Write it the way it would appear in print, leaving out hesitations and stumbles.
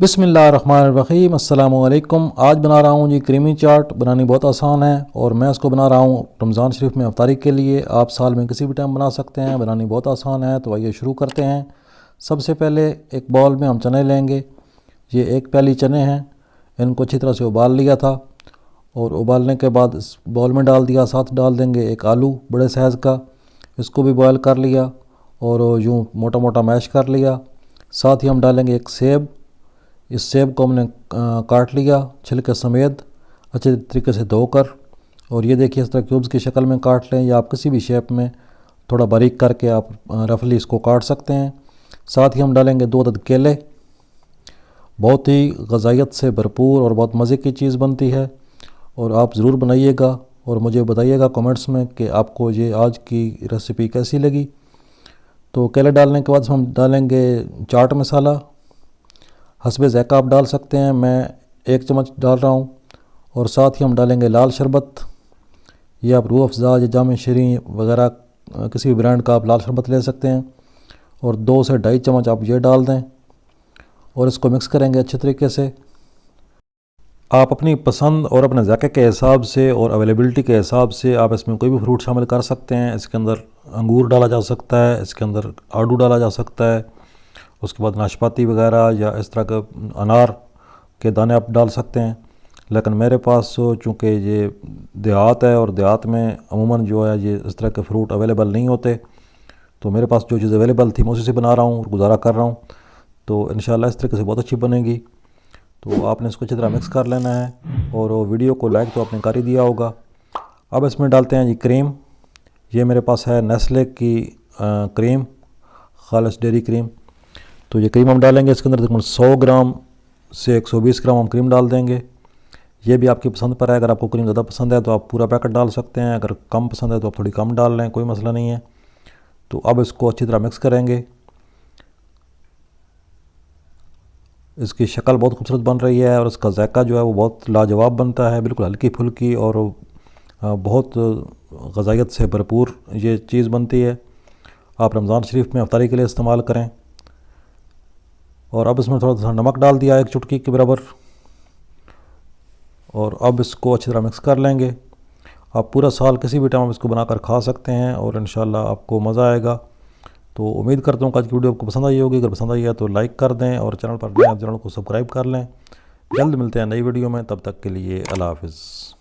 बिस्मिल्लाहिर्रहमानिर्रहीम अस्सलामुअलैकुम। आज बना रहा हूँ जी क्रीमी चाट। बनानी बहुत आसान है और मैं इसको बना रहा हूँ रमज़ान शरीफ में अफ्तारी के लिए। आप साल में किसी भी टाइम बना सकते हैं। बनानी बहुत आसान है, तो आइए शुरू करते हैं। सबसे पहले एक बाउल में हम चने लेंगे। ये एक प्याली चने हैं, इनको अच्छी तरह से उबाल लिया था और उबालने के बाद इस बाउल में डाल दिया। साथ डाल देंगे एक आलू बड़े साइज़ का, इसको भी बॉयल कर लिया और यूँ मोटा मोटा मैश कर लिया। साथ ही हम डालेंगे एक सेब। इस सेब को हमने काट लिया छिलके समेत अच्छे तरीके से धोकर, और ये देखिए इस तरह क्यूब्स की शक्ल में काट लें, या आप किसी भी शेप में थोड़ा बारीक करके आप रफली इसको काट सकते हैं। साथ ही हम डालेंगे 2 अदद केले। बहुत ही ग़ज़ाइयत से भरपूर और बहुत मज़े की चीज़ बनती है, और आप ज़रूर बनाइएगा और मुझे बताइएगा कमेंट्स में कि आपको ये आज की रेसिपी कैसी लगी। तो केले डालने के बाद हम डालेंगे चाट मसाला। हस्बे ज़ायक़ा आप डाल सकते हैं, मैं 1 चम्मच डाल रहा हूँ। और साथ ही हम डालेंगे लाल शरबत, या आप रूह अफ़ज़ा या जाम शरी वगैरह किसी भी ब्रांड का आप लाल शरबत ले सकते हैं, और 2 से 2.5 चम्मच आप ये डाल दें और इसको मिक्स करेंगे अच्छे तरीके से। आप अपनी पसंद और अपने ज़ायक़े के हिसाब से और अवेलेबिलिटी के हिसाब से आप इसमें कोई भी फ्रूट शामिल कर सकते हैं। इसके अंदर अंगूर डाला जा सकता है, इसके अंदर आड़ू डाला जा सकता है, उसके बाद नाशपाती वगैरह या इस तरह के अनार के दाने आप डाल सकते हैं। लेकिन मेरे पास चूँकि ये देहात है और देहात में अमूमन जो है ये इस तरह के फ्रूट अवेलेबल नहीं होते, तो मेरे पास जो चीज़ अवेलेबल थी मैं उसी से बना रहा हूँ और गुजारा कर रहा हूँ। तो इंशाल्लाह इस तरीके से बहुत अच्छी बनेगी। तो आपने इसको अच्छी तरह मिक्स कर लेना है, और वीडियो को लाइक तो आपने कर ही दिया होगा। अब इसमें डालते हैं जी क्रीम। ये मेरे पास है नेस्ले की क्रीम, खालिस डेयरी क्रीम। तो ये क्रीम हम डालेंगे इसके अंदर तकरीबन 100 ग्राम से 120 ग्राम हम क्रीम डाल देंगे। ये भी आपकी पसंद पर है, अगर आपको क्रीम ज़्यादा पसंद है तो आप पूरा पैकेट डाल सकते हैं, अगर कम पसंद है तो आप थोड़ी कम डाल लें, कोई मसला नहीं है। तो अब इसको अच्छी तरह मिक्स करेंगे। इसकी शक्ल बहुत खूबसूरत बन रही है और इसका ज़ायक़ा जो है वो बहुत लाजवाब बनता है, बिल्कुल हल्की फुल्की और बहुत ग़ज़ाइयत से भरपूर ये चीज़ बनती है। आप रमज़ान शरीफ में अफ्तारी के लिए इस्तेमाल करें। और अब इसमें थोड़ा सा नमक डाल दिया 1 चुटकी के बराबर, और अब इसको अच्छी तरह मिक्स कर लेंगे। आप पूरा साल किसी भी टाइम इसको बनाकर खा सकते हैं और इंशाल्लाह आपको मज़ा आएगा। तो उम्मीद करता हूँ कि आज की वीडियो आपको पसंद आई होगी। अगर पसंद आई है तो लाइक कर दें और चैनल पर नए हैं चैनल को सब्सक्राइब कर लें। जल्द मिलते हैं नई वीडियो में, तब तक के लिए अल्लाह हाफ़िज़।